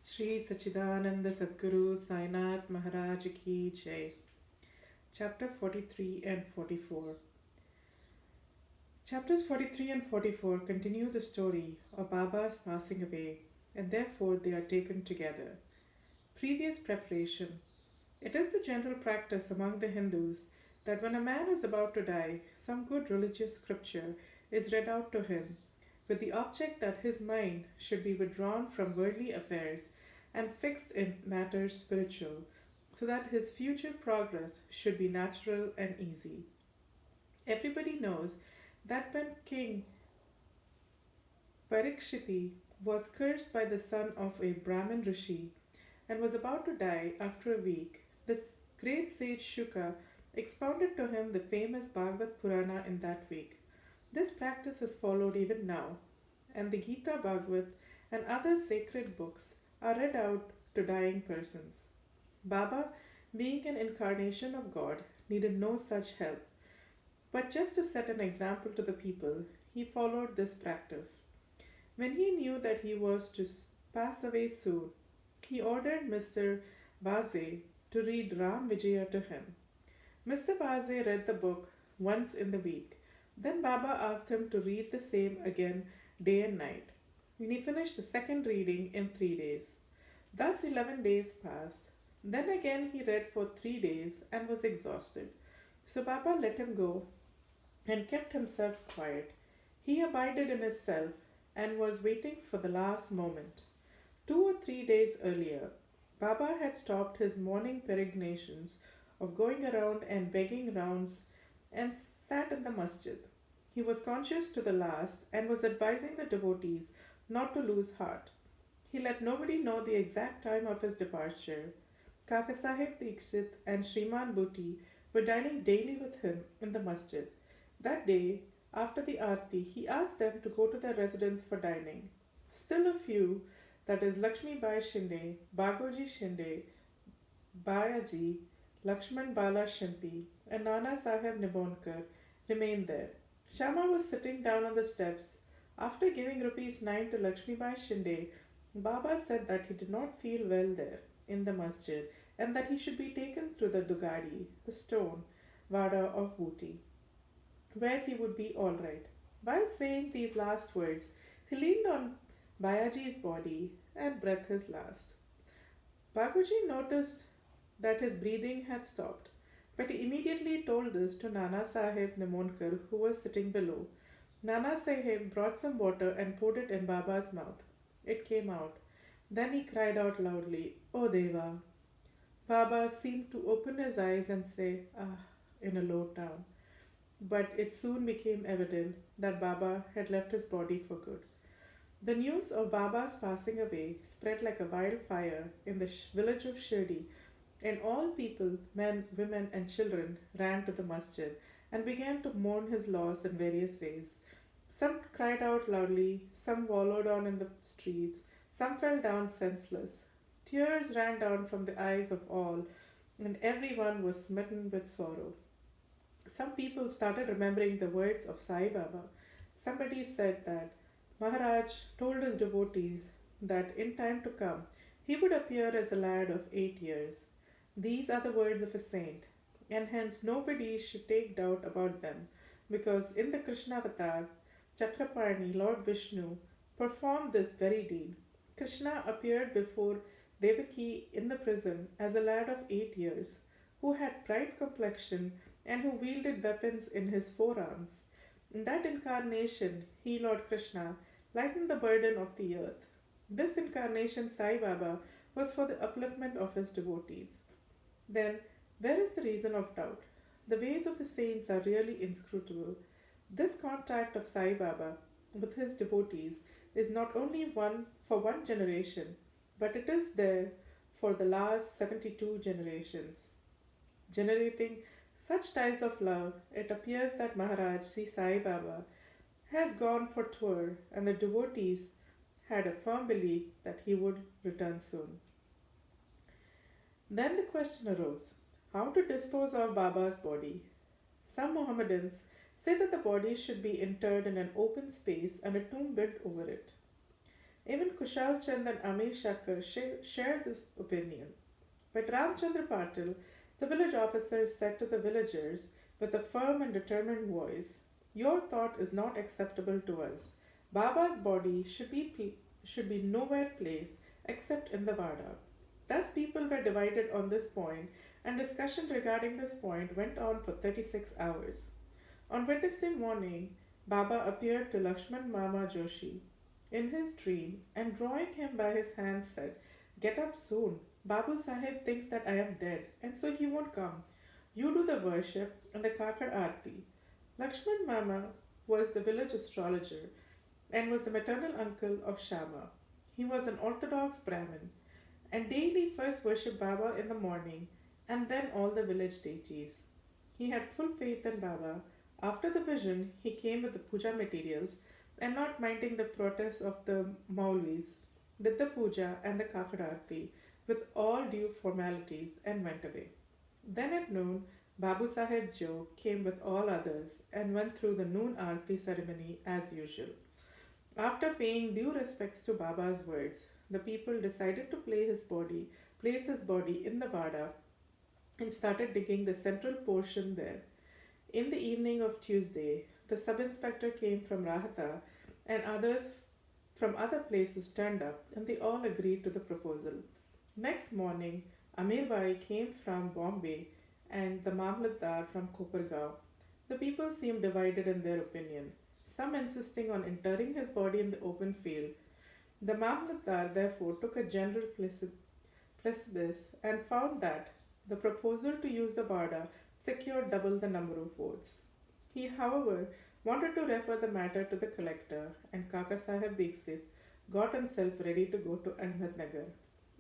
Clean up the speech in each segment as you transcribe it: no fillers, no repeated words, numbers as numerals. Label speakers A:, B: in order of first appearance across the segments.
A: Shri Sachidananda Sadguru Sainath Maharaj Ki Jai. Chapter 43 and 44. Chapters 43 and 44 continue the story of Baba's passing away, and therefore they are taken together. Previous preparation. It is the general practice among the Hindus that when a man is about to die, some good religious scripture is read out to him, with the object that his mind should be withdrawn from worldly affairs and fixed in matters spiritual, so that his future progress should be natural and easy. Everybody knows that when King Parikshiti was cursed by the son of a Brahmin rishi and was about to die after a week, the great sage Shuka expounded to him the famous Bhagavad Purana in that week. This practice is followed even now, and the Gita Bhagavad and other sacred books are read out to dying persons. Baba, being an incarnation of God, needed no such help, but just to set an example to the people, he followed this practice. When he knew that he was to pass away soon, he ordered Mr. Baze to read Ram Vijaya to him. Mr. Baze read the book once in the week. Then Baba asked him to read the same again day and night. And he finished the second reading in 3 days. Thus 11 days passed. Then again he read for 3 days and was exhausted. So Baba let him go and kept himself quiet. He abided in his self and was waiting for the last moment. 2 or 3 days earlier, Baba had stopped his morning peregrinations of going around and begging rounds and sat in the masjid. He was conscious to the last and was advising the devotees not to lose heart. He let nobody know the exact time of his departure. Kakasaheb Dikshit and Shriman Bhuti were dining daily with him in the masjid. That day, after the arti, he asked them to go to their residence for dining. Still a few, that is Lakshmi Bai Shinde, Bagoji Shinde, Bayaji, Lakshman Bala Shimpi, and Nana Sahib Nibonkar remained there. Shama was sitting down on the steps. After giving rupees 9 to Lakshmi Bai Shinde, Baba said that he did not feel well there in the masjid and that he should be taken to the Dugadi, the stone, Vada of Booty, where he would be all right. While saying these last words, he leaned on Bayaji's body and breathed his last. Baguji noticed that his breathing had stopped, but he immediately told this to Nana Sahib Nemonkar, who was sitting below. Nana Sahib brought some water and poured it in Baba's mouth. It came out. Then he cried out loudly, "O Deva!" Baba seemed to open his eyes and say, "Ah," in a low tone. But it soon became evident that Baba had left his body for good. The news of Baba's passing away spread like a wildfire in the village of Shirdi, and all people, men, women, and children, ran to the masjid and began to mourn his loss in various ways. Some cried out loudly, some wallowed on in the streets, some fell down senseless. Tears ran down from the eyes of all, and everyone was smitten with sorrow. Some people started remembering the words of Sai Baba. Somebody said that Maharaj told his devotees that in time to come he would appear as a lad of 8 years. These are the words of a saint, and hence nobody should take doubt about them, because in the Krishna avatar, Chakraparni, Lord Vishnu, performed this very deed. Krishna appeared before Devaki in the prison as a lad of 8 years, who had bright complexion and who wielded weapons in his forearms. In that incarnation, he, Lord Krishna, lightened the burden of the earth. This incarnation, Sai Baba, was for the upliftment of his devotees. Then, where is the reason of doubt? The ways of the saints are really inscrutable. This contact of Sai Baba with his devotees is not only one for one generation, but it is there for the last 72 generations. Generating such ties of love, it appears that Maharaj Sri Sai Baba has gone for tour, and the devotees had a firm belief that he would return soon. Then the question arose, how to dispose of Baba's body? Some Mohammedans say that the body should be interred in an open space and a tomb built over it. Even Kushal Chand and Amir Shankar share this opinion. But Ramchandra Patil, the village officer, said to the villagers with a firm and determined voice, "Your thought is not acceptable to us. Baba's body should be nowhere placed except in the Vada." Thus, people were divided on this point, and discussion regarding this point went on for 36 hours. On Wednesday morning, Baba appeared to Lakshman Mama Joshi in his dream and drawing him by his hand said, "Get up soon. Babu Sahib thinks that I am dead and so he won't come. You do the worship and the Kakad Aarti." Lakshman Mama was the village astrologer and was the maternal uncle of Shama. He was an orthodox Brahmin and daily first worshipped Baba in the morning and then all the village deities. He had full faith in Baba. After the vision, he came with the puja materials and, not minding the protests of the Maulvis, did the puja and the Kakadarti with all due formalities and went away. Then at noon, Babu Sahib Jo came with all others and went through the noon arti ceremony as usual. After paying due respects to Baba's words, the people decided to place his body in the Vada and started digging the central portion there. In the evening of Tuesday, the sub inspector came from Rahata and others from other places turned up and they all agreed to the proposal. Next morning, Amir Bai came from Bombay and the Mamlatdar from Kopargaon. The people seemed divided in their opinion, some insisting on interring his body in the open field. The Mamlatdar therefore took a general plebiscite and found that the proposal to use the Vada secured double the number of votes. He, however, wanted to refer the matter to the collector, and Kaka Sahib Dixit got himself ready to go to Ahmednagar.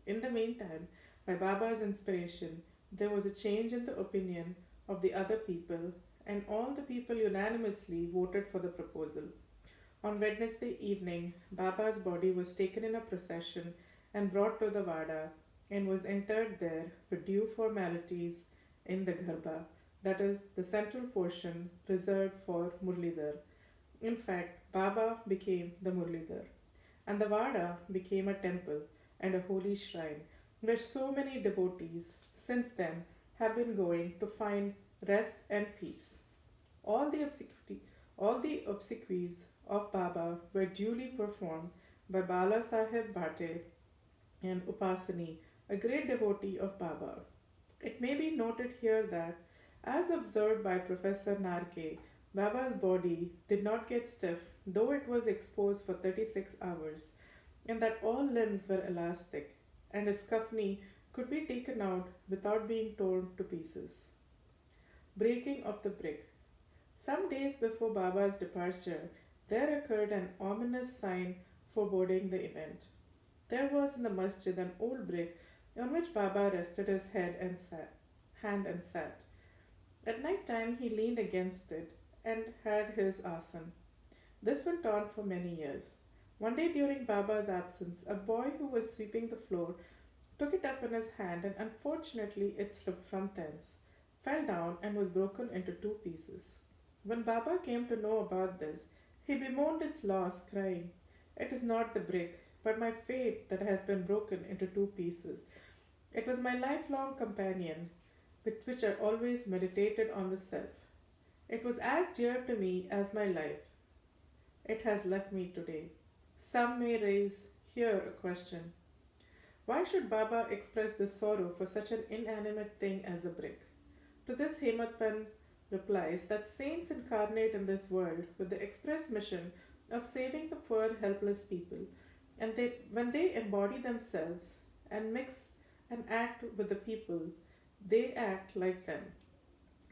A: In the meantime, by Baba's inspiration, there was a change in the opinion of the other people, and all the people unanimously voted for the proposal. On Wednesday evening, Baba's body was taken in a procession and brought to the Vada and was interred there with due formalities in the Gharba, that is, the central portion reserved for Murlidhar. In fact, Baba became the Murlidhar, and the Vada became a temple and a holy shrine where so many devotees since then have been going to find rest and peace. All the, all the obsequies of Baba were duly performed by Bala Sahib Bhate and Upasani, a great devotee of Baba. It may be noted here that, as observed by Professor Narke, Baba's body did not get stiff though it was exposed for 36 hours, and that all limbs were elastic, and his kafni could be taken out without being torn to pieces. Breaking of the brick. Some days before Baba's departure, there occurred an ominous sign foreboding the event. There was in the masjid an old brick on which Baba rested his hand and sat. At night time he leaned against it and had his asan. This went on for many years. One day during Baba's absence, a boy who was sweeping the floor took it up in his hand and unfortunately it slipped from thence, fell down and was broken into two pieces. When Baba came to know about this, he bemoaned its loss, crying, "It is not the brick, but my fate that has been broken into two pieces. It was my lifelong companion, with which I always meditated on the self. It was as dear to me as my life. It has left me today." Some may raise here a question. Why should Baba express this sorrow for such an inanimate thing as a brick? To this Hematpan replies that saints incarnate in this world with the express mission of saving the poor helpless people, and when they embody themselves and mix and act with the people, they act like them.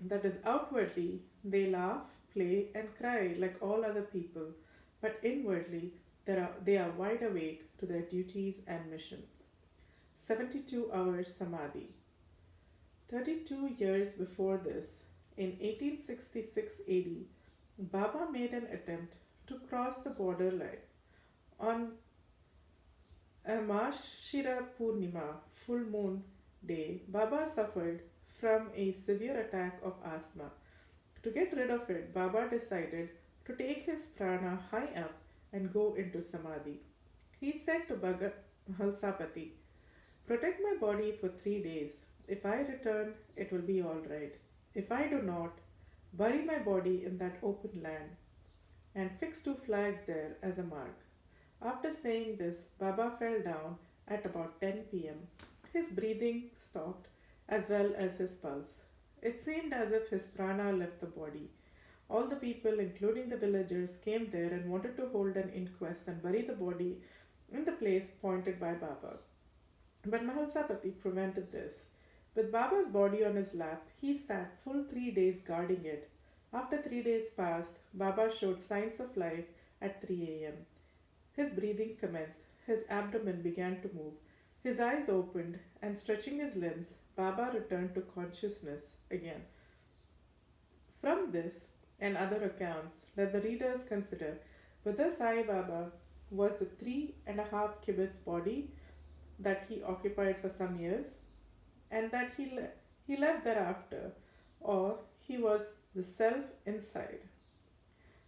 A: That is, outwardly, they laugh, play, and cry like all other people, but inwardly, they are wide awake to their duties and mission. 72 hours Samadhi. 32 years before this, in 1866 AD, Baba made an attempt to cross the border line. On Amashira Purnima, full moon day, Baba suffered from a severe attack of asthma. To get rid of it, Baba decided to take his prana high up and go into samadhi. He said to Mahalsapati, "Protect my body for 3 days. If I return, it will be all right. If I do not, bury my body in that open land and fix two flags there as a mark." After saying this, Baba fell down at about 10 p.m. His breathing stopped as well as his pulse. It seemed as if his prana left the body. All the people, including the villagers, came there and wanted to hold an inquest and bury the body in the place pointed by Baba. But Mahalsapati prevented this. With Baba's body on his lap, he sat full 3 days guarding it. After 3 days passed, Baba showed signs of life at 3 a.m. His breathing commenced, his abdomen began to move, his eyes opened, and stretching his limbs, Baba returned to consciousness again. From this and other accounts, let the readers consider whether Sai Baba was the 3.5 cubits body that he occupied for some years and that he left thereafter, or he was the self inside.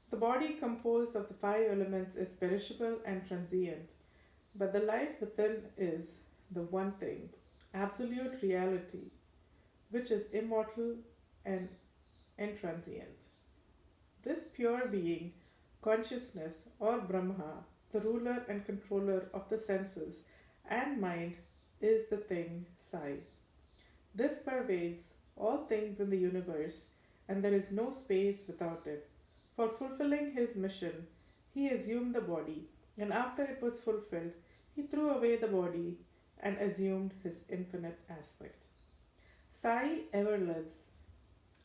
A: The body composed of the five elements is perishable and transient, but the life within is the one thing, absolute reality, which is immortal and intransient. This pure being, consciousness or Brahma, the ruler and controller of the senses and mind, is the thing Sai. This pervades all things in the universe, and there is no space without it. For fulfilling his mission, he assumed the body, and after it was fulfilled, he threw away the body and assumed his infinite aspect. Sai ever lives,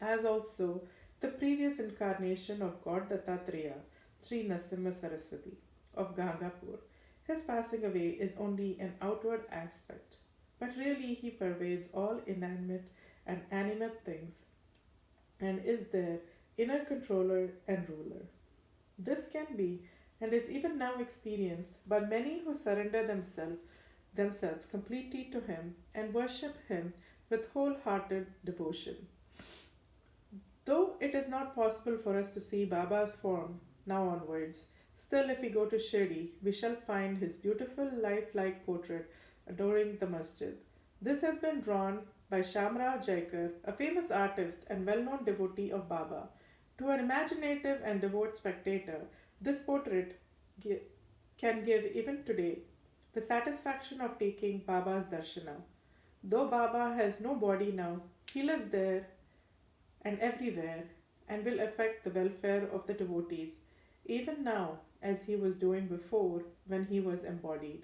A: as also the previous incarnation of God Dattatreya, Sri Narasimha Saraswati of Gangapur. His passing away is only an outward aspect, but really he pervades all inanimate and animate things and is their inner controller and ruler. This can be and is even now experienced by many who surrender themselves completely to him and worship him with wholehearted devotion. Though it is not possible for us to see Baba's form now onwards, still, if we go to Shirdi, we shall find his beautiful lifelike portrait adoring the masjid. This has been drawn by Shamrao Jaikar, a famous artist and well known devotee of Baba. To an imaginative and devout spectator, this portrait can give, even today, the satisfaction of taking Baba's darshana. Though Baba has no body now, he lives there and everywhere and will affect the welfare of the devotees, even now as he was doing before when he was embodied.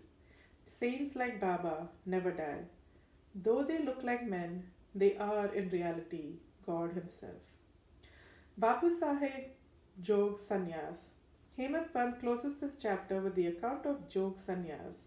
A: Saints like Baba never die. Though they look like men, they are in reality God Himself. Babu Saheb Jog Sannyas. Hemant Pant closes this chapter with the account of Jog Sannyas.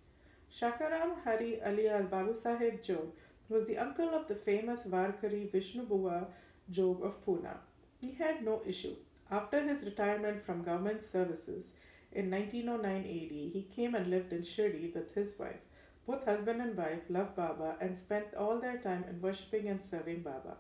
A: Shakaram Hari alias Babu Saheb Jog was the uncle of the famous Varkari Vishnu Bua Jog of Pune. He had no issue. After his retirement from government services in 1909 AD, he came and lived in Shirdi with his wife. Both husband and wife loved Baba and spent all their time in worshipping and serving Baba.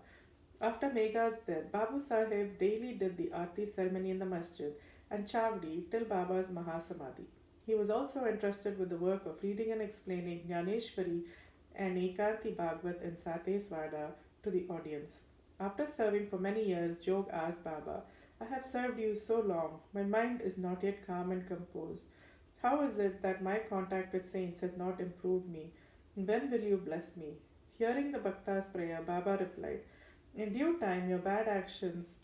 A: After Megha's death, Babu Sahib daily did the Aarti ceremony in the masjid and Chavdi till Baba's Mahasamadhi. He was also entrusted with the work of reading and explaining Jnaneshwari and Ekanti Bhagavad in Sateswada to the audience. After serving for many years, Jog asked Baba, "I have served you so long, my mind is not yet calm and composed. How is it that my contact with saints has not improved me? When will you bless me?" Hearing the Bhakta's prayer, Baba replied, "In due time, your bad actions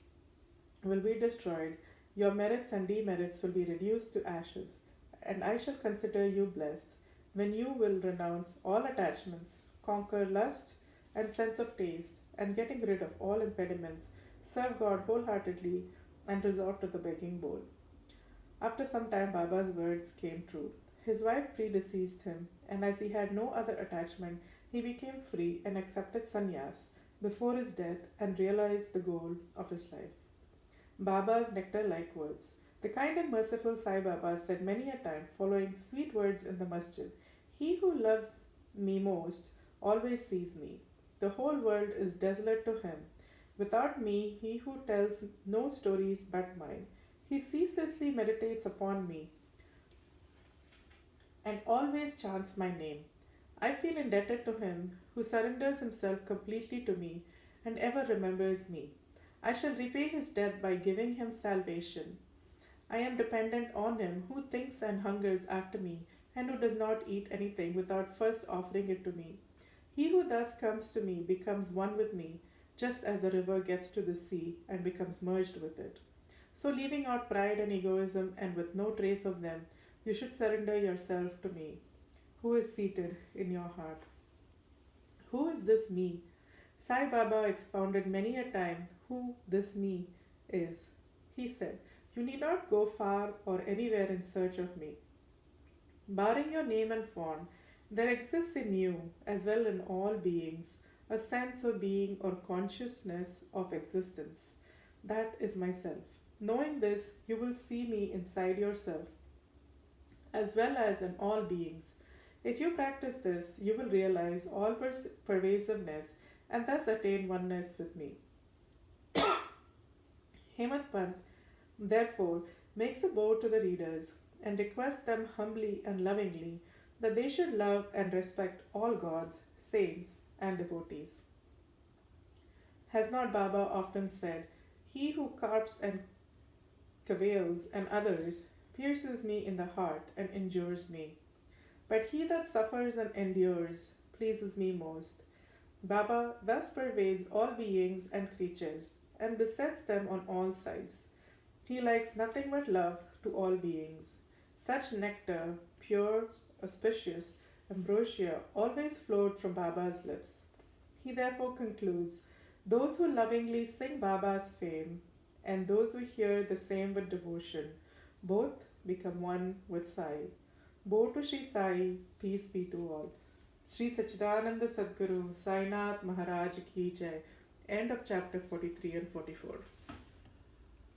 A: will be destroyed, your merits and demerits will be reduced to ashes, and I shall consider you blessed when you will renounce all attachments, conquer lust and sense of taste, and getting rid of all impediments, serve God wholeheartedly, and resort to the begging bowl." After some time, Baba's words came true. His wife predeceased him, and as he had no other attachment, he became free and accepted sannyas before his death and realized the goal of his life. Baba's nectar like words. The kind and merciful Sai Baba said many a time, following sweet words in the masjid, "He who loves me most always sees me. The whole world is desolate to him. Without me, he who tells no stories but mine. He ceaselessly meditates upon me and always chants my name. I feel indebted to him who surrenders himself completely to me and ever remembers me. I shall repay his debt by giving him salvation. I am dependent on him who thinks and hungers after me and who does not eat anything without first offering it to me. He who thus comes to me becomes one with me, just as a river gets to the sea and becomes merged with it. So, leaving out pride and egoism and with no trace of them, you should surrender yourself to me, who is seated in your heart. Who is this me? Sai Baba expounded many a time who this me is. He said, "You need not go far or anywhere in search of me. Barring your name and form, there exists in you, as well in all beings, a sense of being or consciousness of existence. That is myself. Knowing this, you will see me inside yourself, as well as in all beings. If you practice this, you will realize all pervasiveness and thus attain oneness with me." Hemant Pant, therefore, makes a bow to the readers and requests them humbly and lovingly that they should love and respect all gods, saints, and devotees. Has not Baba often said, "He who carps and cavils and others pierces me in the heart and injures me, but he that suffers and endures pleases me most." Baba thus pervades all beings and creatures and besets them on all sides. He likes nothing but love to all beings. Such nectar, pure, auspicious, ambrosia, always flowed from Baba's lips. He therefore concludes, "Those who lovingly sing Baba's fame and those who hear the same with devotion, both become one with Sai." Bo to Sri Sai, peace be to all. Sri Sachidananda Sadguru Sainath Maharaj Ki Jai. End of chapter 43 and 44.